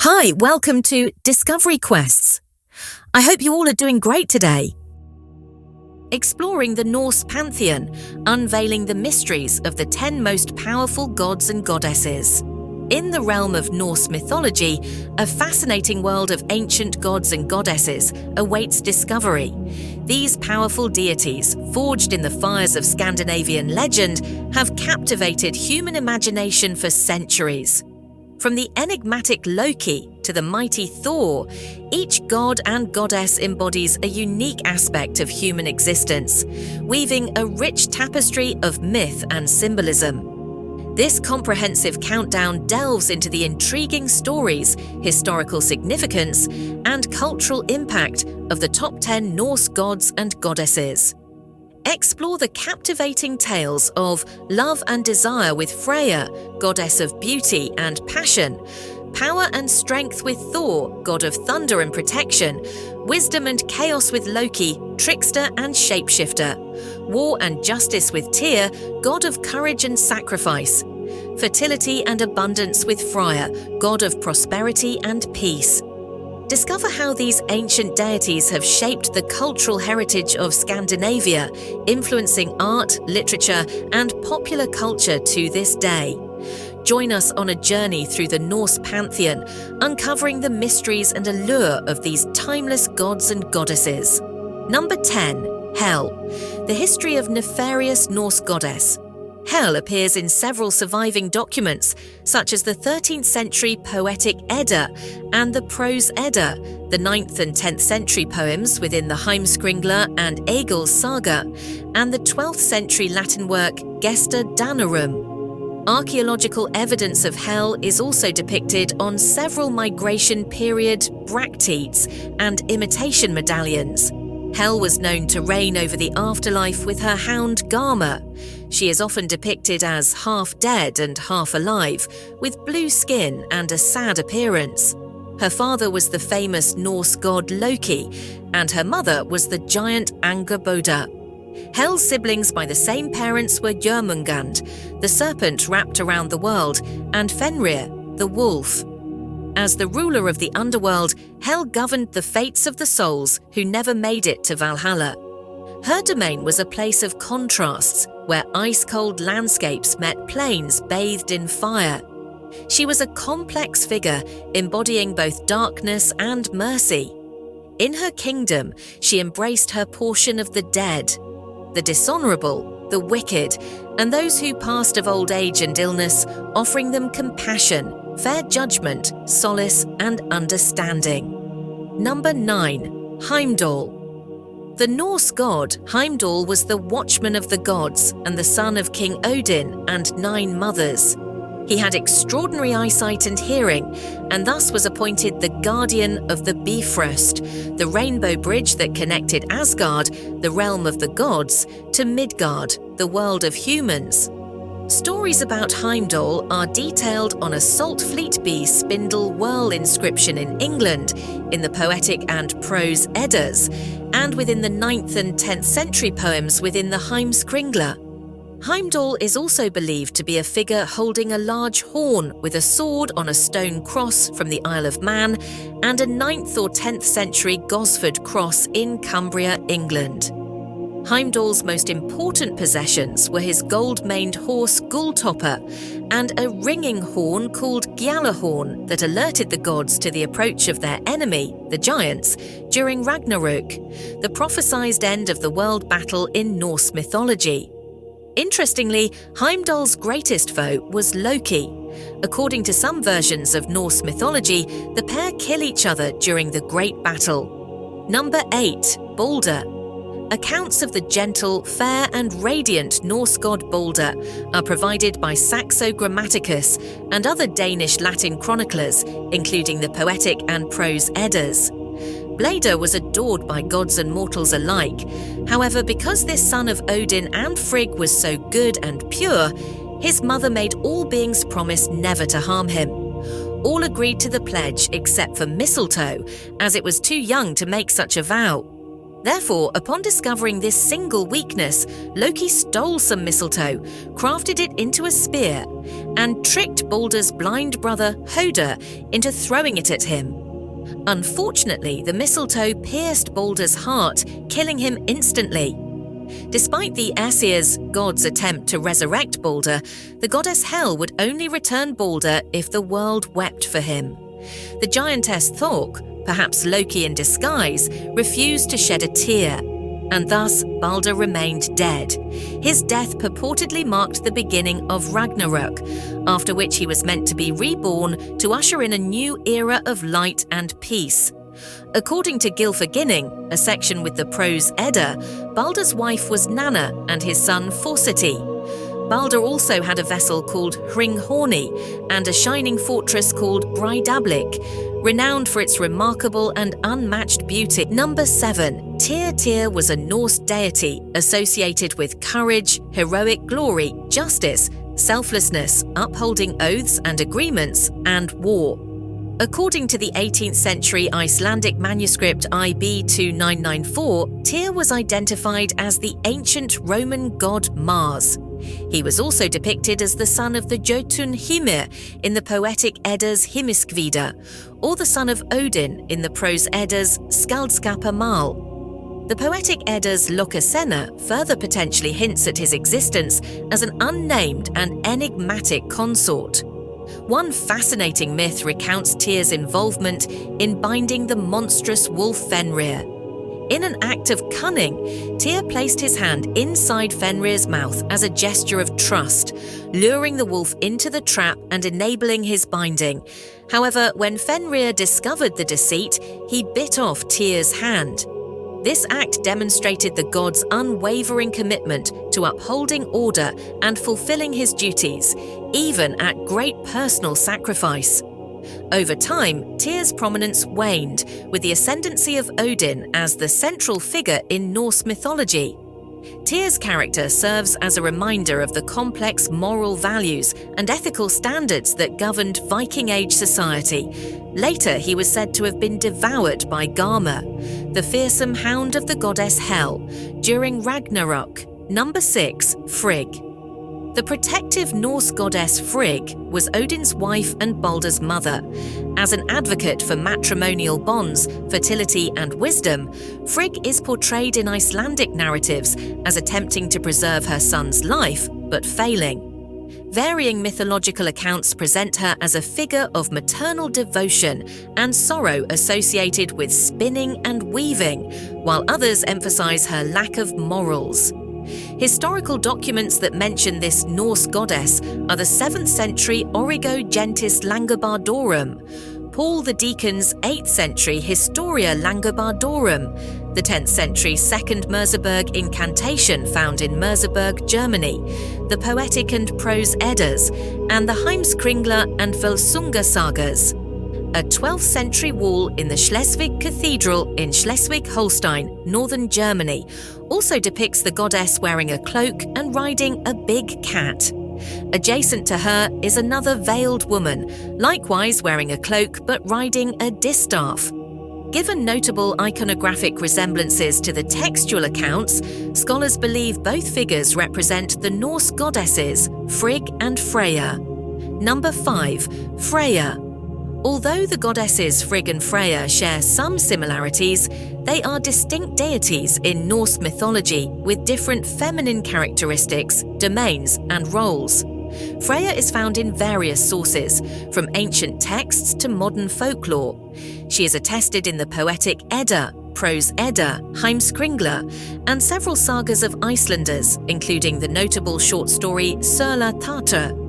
Hi, welcome to DiscoveryQuests. I hope you all are doing great today. Exploring the Norse Pantheon, unveiling the mysteries of the 10 most powerful gods and goddesses. In the realm of Norse mythology, a fascinating world of ancient gods and goddesses awaits discovery. These powerful deities, forged in the fires of Scandinavian legend, have captivated human imagination for centuries. From the enigmatic Loki to the mighty Thor, each god and goddess embodies a unique aspect of human existence, weaving a rich tapestry of myth and symbolism. This comprehensive countdown delves into the intriguing stories, historical significance, and cultural impact of the top 10 Norse gods and goddesses. Explore the captivating tales of love and desire with Freyja, goddess of beauty and passion, power and strength with Thor, god of thunder and protection, wisdom and chaos with Loki, trickster and shapeshifter, war and justice with Tyr, god of courage and sacrifice, fertility and abundance with Freyr, god of prosperity and peace. Discover how these ancient deities have shaped the cultural heritage of Scandinavia, influencing art, literature, and popular culture to this day. Join us on a journey through the Norse Pantheon, uncovering the mysteries and allure of these timeless gods and goddesses. Number 10. Hel, the history of nefarious Norse goddess. Hel appears in several surviving documents, such as the 13th century poetic Edda and the prose Edda, the 9th and 10th century poems within the Heimskringla and Egil's saga, and the 12th century Latin work Gesta Danorum. Archaeological evidence of Hel is also depicted on several migration period bracteates and imitation medallions. Hel was known to reign over the afterlife with her hound Garma. She is often depicted as half dead and half alive, with blue skin and a sad appearance. Her father was the famous Norse god Loki, and her mother was the giant Angerboda. Hel's siblings by the same parents were Jörmungand, the serpent wrapped around the world, and Fenrir, the wolf. As the ruler of the underworld, Hel governed the fates of the souls who never made it to Valhalla. Her domain was a place of contrasts, where ice-cold landscapes met plains bathed in fire. She was a complex figure, embodying both darkness and mercy. In her kingdom, she embraced her portion of the dead, the dishonorable, the wicked, and those who passed of old age and illness, offering them compassion, fair judgment, solace, and understanding. Number 9. Heimdall. The Norse god Heimdall was the watchman of the gods and the son of King Odin and 9 mothers. He had extraordinary eyesight and hearing, and thus was appointed the guardian of the Bifrost, the rainbow bridge that connected Asgard, the realm of the gods, to Midgard, the world of humans. Stories about Heimdall are detailed on a Saltfleet bee spindle whorl inscription in England, in the poetic and prose Eddas, and within the 9th and 10th century poems within the Heimskringla. Heimdall is also believed to be a figure holding a large horn with a sword on a stone cross from the Isle of Man and a 9th or 10th century Gosford cross in Cumbria, England. Heimdall's most important possessions were his gold-maned horse Gulltoppr and a ringing horn called Gjallarhorn that alerted the gods to the approach of their enemy, the giants, during Ragnarök, the prophesied end of the world battle in Norse mythology. Interestingly, Heimdall's greatest foe was Loki. According to some versions of Norse mythology, the pair kill each other during the great battle. Number 8. Balder. Accounts of the gentle, fair and radiant Norse god Balder are provided by Saxo Grammaticus and other Danish Latin chroniclers, including the poetic and prose Eddas. Balder was adored by gods and mortals alike. However, because this son of Odin and Frigg was so good and pure, his mother made all beings promise never to harm him. All agreed to the pledge except for Mistletoe, as it was too young to make such a vow. Therefore, upon discovering this single weakness, Loki stole some mistletoe, crafted it into a spear, and tricked Baldur's blind brother Hoder into throwing it at him. Unfortunately, the mistletoe pierced Baldur's heart, killing him instantly. Despite the Aesir's god's attempt to resurrect Baldur, the goddess Hel would only return Baldur if the world wept for him. The giantess Thor, perhaps Loki in disguise, refused to shed a tear, and thus Baldur remained dead. His death purportedly marked the beginning of Ragnarok, after which he was meant to be reborn to usher in a new era of light and peace. According to Gylfaginning, a section with the prose Edda, Baldur's wife was Nanna and his son Forseti. Baldur also had a vessel called Hringhorni and a shining fortress called Breidablik, renowned for its remarkable and unmatched beauty. Number 7. Tyr was a Norse deity associated with courage, heroic glory, justice, selflessness, upholding oaths and agreements, and war. According to the 18th century Icelandic manuscript IB 2994, Tyr was identified as the ancient Roman god Mars. He was also depicted as the son of the Jotun Hymir in the poetic Edda's Hymiskvida, or the son of Odin in the prose Edda's Skaldskapa Mal. The poetic Edda's Lokasenna further potentially hints at his existence as an unnamed and enigmatic consort. One fascinating myth recounts Tyr's involvement in binding the monstrous wolf Fenrir. In an act of cunning, Tyr placed his hand inside Fenrir's mouth as a gesture of trust, luring the wolf into the trap and enabling his binding. However, when Fenrir discovered the deceit, he bit off Tyr's hand. This act demonstrated the god's unwavering commitment to upholding order and fulfilling his duties, even at great personal sacrifice. Over time, Tyr's prominence waned, with the ascendancy of Odin as the central figure in Norse mythology. Tyr's character serves as a reminder of the complex moral values and ethical standards that governed Viking Age society. Later, he was said to have been devoured by Garma, the fearsome hound of the goddess Hel, during Ragnarok. Number 6. Frigg. The protective Norse goddess Frigg was Odin's wife and Baldur's mother. As an advocate for matrimonial bonds, fertility, and wisdom, Frigg is portrayed in Icelandic narratives as attempting to preserve her son's life, but failing. Varying mythological accounts present her as a figure of maternal devotion and sorrow associated with spinning and weaving, while others emphasize her lack of morals. Historical documents that mention this Norse goddess are the 7th century Origo Gentis Langobardorum, Paul the Deacon's 8th century Historia Langobardorum, the 10th century 2nd Merseburg incantation found in Merseburg, Germany, the poetic and prose Eddas, and the Heimskringla and Völsunga sagas. A 12th century wall in the Schleswig Cathedral in Schleswig-Holstein, northern Germany, also depicts the goddess wearing a cloak and riding a big cat. Adjacent to her is another veiled woman, likewise wearing a cloak but riding a distaff. Given notable iconographic resemblances to the textual accounts, scholars believe both figures represent the Norse goddesses Frigg and Freyja. Number 5. Freyja. Although the goddesses Frigg and Freyja share some similarities, they are distinct deities in Norse mythology with different feminine characteristics, domains, and roles. Freyja is found in various sources, from ancient texts to modern folklore. She is attested in the poetic Edda, prose Edda, Heimskringla, and several sagas of Icelanders, including the notable short story Sörla Tatra.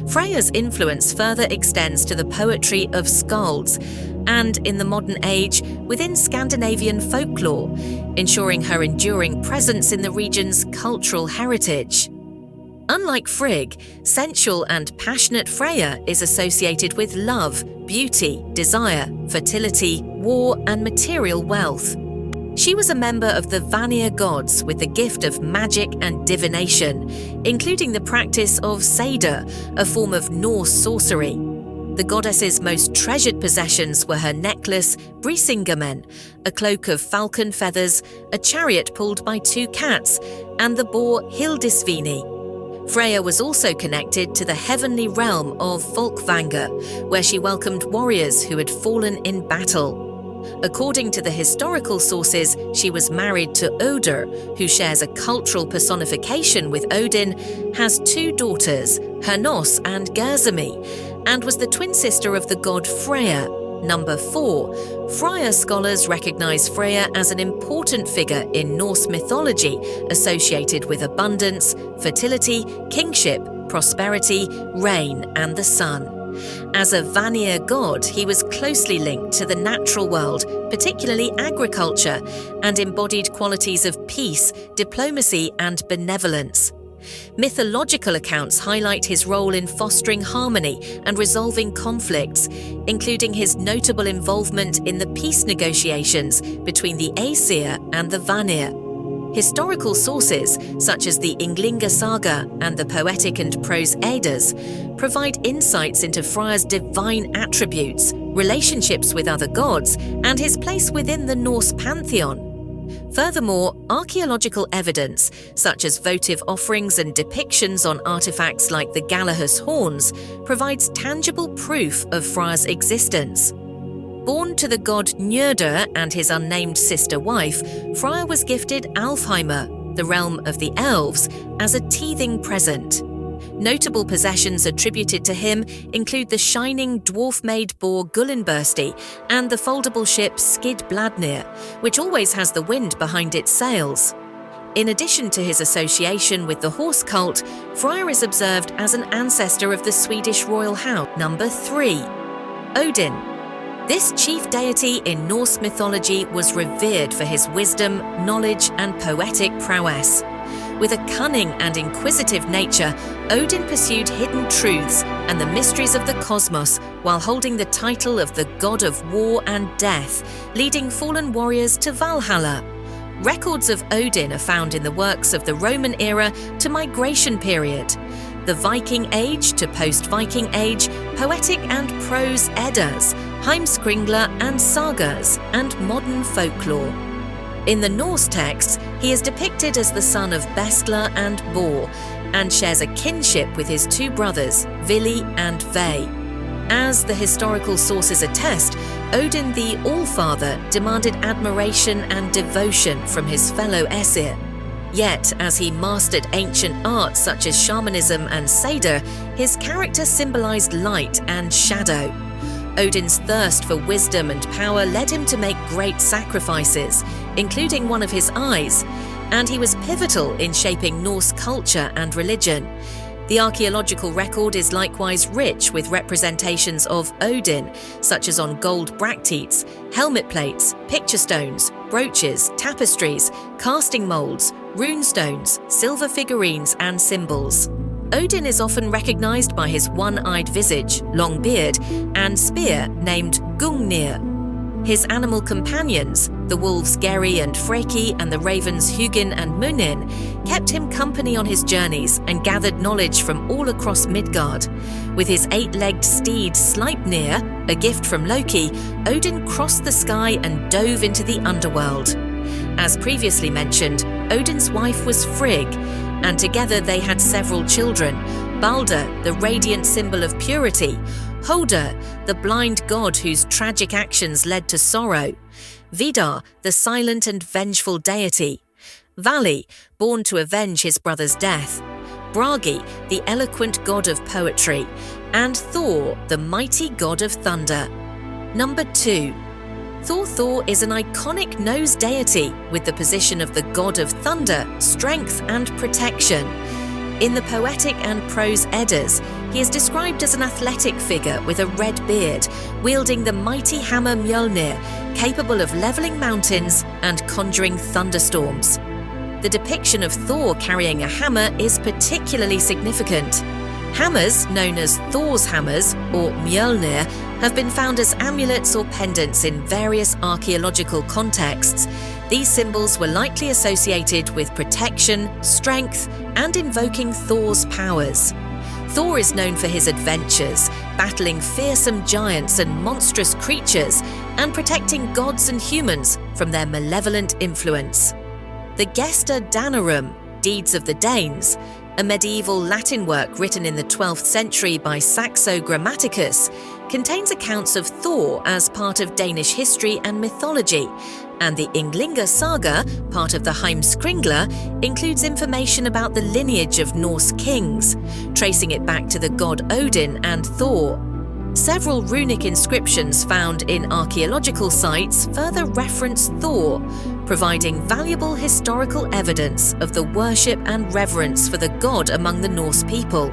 Freyja's influence further extends to the poetry of skalds and, in the modern age, within Scandinavian folklore, ensuring her enduring presence in the region's cultural heritage. Unlike Frigg, sensual and passionate Freyja is associated with love, beauty, desire, fertility, war, and material wealth. She was a member of the Vanir gods with the gift of magic and divination, including the practice of Seder, a form of Norse sorcery. The goddess's most treasured possessions were her necklace, Brisingamen, a cloak of falcon feathers, a chariot pulled by 2 cats, and the boar Hildisvini. Freyja was also connected to the heavenly realm of Folkvanga, where she welcomed warriors who had fallen in battle. According to the historical sources, she was married to Odur, who shares a cultural personification with Odin, has 2 daughters, Hernos and Gersami, and was the twin sister of the god Freyr. Number 4. Freyr scholars recognize Freyja as an important figure in Norse mythology associated with abundance, fertility, kingship, prosperity, rain, and the sun. As a Vanir god, he was closely linked to the natural world, particularly agriculture, and embodied qualities of peace, diplomacy, and benevolence. Mythological accounts highlight his role in fostering harmony and resolving conflicts, including his notable involvement in the peace negotiations between the Aesir and the Vanir. Historical sources, such as the Ynglinga saga and the poetic and prose Eddas, provide insights into Freyr's divine attributes, relationships with other gods, and his place within the Norse Pantheon. Furthermore, archaeological evidence, such as votive offerings and depictions on artifacts like the Galahus horns, provides tangible proof of Freyr's existence. Born to the god Njörður and his unnamed sister wife, Freyr was gifted Alfheimr, the realm of the elves, as a teething present. Notable possessions attributed to him include the shining dwarf-made boar Gullinbursti and the foldable ship Skidbladnir, which always has the wind behind its sails. In addition to his association with the horse cult, Freyr is observed as an ancestor of the Swedish royal house. Number 3. Odin. This chief deity in Norse mythology was revered for his wisdom, knowledge, and poetic prowess. With a cunning and inquisitive nature, Odin pursued hidden truths and the mysteries of the cosmos while holding the title of the god of war and death, leading fallen warriors to Valhalla. Records of Odin are found in the works of the Roman era to Migration period, the Viking Age to post-Viking Age, poetic and prose Eddas, Heimskringla and sagas, and modern folklore. In the Norse texts, he is depicted as the son of Bestla and Bor, and shares a kinship with his 2 brothers, Vili and Ve. As the historical sources attest, Odin the Allfather demanded admiration and devotion from his fellow Aesir. Yet, as he mastered ancient arts such as shamanism and Seder, his character symbolized light and shadow. Odin's thirst for wisdom and power led him to make great sacrifices, including one of his eyes, and he was pivotal in shaping Norse culture and religion. The archaeological record is likewise rich with representations of Odin, such as on gold bracteates, helmet plates, picture stones, brooches, tapestries, casting molds, runestones, silver figurines, and symbols. Odin is often recognized by his one-eyed visage, long beard, and spear named Gungnir. His animal companions, the wolves Geri and Freki and the ravens Hugin and Munin, kept him company on his journeys and gathered knowledge from all across Midgard. With his 8-legged steed Sleipnir, a gift from Loki, Odin crossed the sky and dove into the underworld. As previously mentioned, Odin's wife was Frigg, and together they had several children: Balder, the radiant symbol of purity; Hoder, the blind god whose tragic actions led to sorrow; Vidar, the silent and vengeful deity; Vali, born to avenge his brother's death; Bragi, the eloquent god of poetry; and Thor, the mighty god of thunder. Number 2. Thor is an iconic Norse deity with the position of the god of thunder, strength, and protection. In the poetic and prose Eddas, he is described as an athletic figure with a red beard, wielding the mighty hammer Mjolnir, capable of leveling mountains and conjuring thunderstorms. The depiction of Thor carrying a hammer is particularly significant. Hammers, known as Thor's hammers or Mjolnir, have been found as amulets or pendants in various archaeological contexts. These symbols were likely associated with protection, strength, and invoking Thor's powers. Thor is known for his adventures, battling fearsome giants and monstrous creatures, and protecting gods and humans from their malevolent influence. The Gesta Danorum, Deeds of the Danes, a medieval Latin work written in the 12th century by Saxo Grammaticus, contains accounts of Thor as part of Danish history and mythology, and the Ynglinga saga, part of the Heimskringla, includes information about the lineage of Norse kings, tracing it back to the god Odin and Thor. Several runic inscriptions found in archaeological sites further reference Thor, providing valuable historical evidence of the worship and reverence for the god among the Norse people.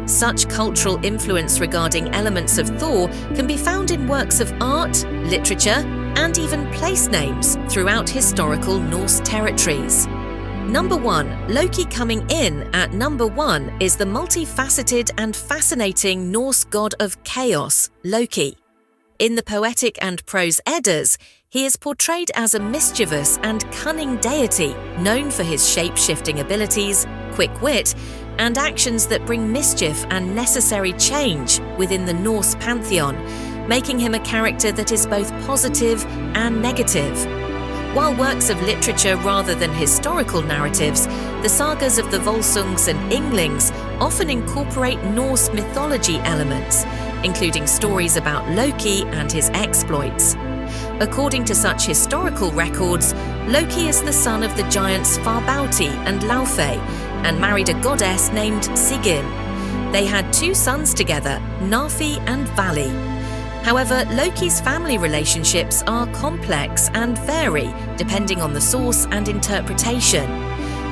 Such cultural influence regarding elements of Thor can be found in works of art, literature, and even place names throughout historical Norse territories. Number 1. Loki coming in at number 1 is the multifaceted and fascinating Norse god of chaos, Loki. In the poetic and prose Eddas, he is portrayed as a mischievous and cunning deity known for his shape-shifting abilities, quick wit, and actions that bring mischief and necessary change within the Norse Pantheon, making him a character that is both positive and negative. While works of literature rather than historical narratives, the sagas of the Volsungs and Ynglings often incorporate Norse mythology elements, including stories about Loki and his exploits. According to such historical records, Loki is the son of the giants Farbauti and Laufey, and married a goddess named Sigyn. They had 2 sons together, Nafi and Vali. However, Loki's family relationships are complex and vary depending on the source and interpretation.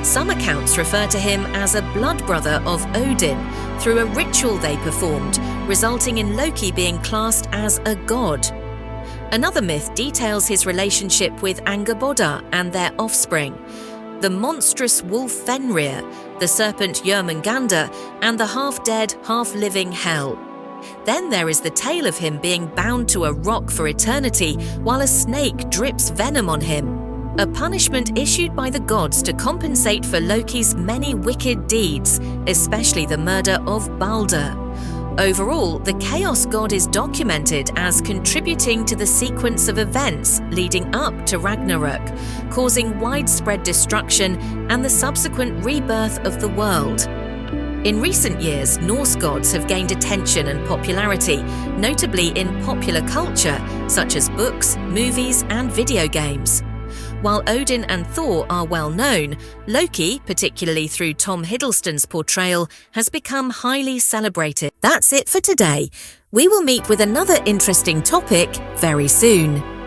Some accounts refer to him as a blood brother of Odin through a ritual they performed, resulting in Loki being classed as a god. Another myth details his relationship with Angerboda and their offspring, the monstrous wolf Fenrir, the serpent Jörmungandr, and the half-dead, half-living Hel. Then there is the tale of him being bound to a rock for eternity while a snake drips venom on him, a punishment issued by the gods to compensate for Loki's many wicked deeds, especially the murder of Balder. Overall, the Chaos God is documented as contributing to the sequence of events leading up to Ragnarok, causing widespread destruction and the subsequent rebirth of the world. In recent years, Norse gods have gained attention and popularity, notably in popular culture, such as books, movies, and video games. While Odin and Thor are well known, Loki, particularly through Tom Hiddleston's portrayal, has become highly celebrated. That's it for today. We will meet with another interesting topic very soon.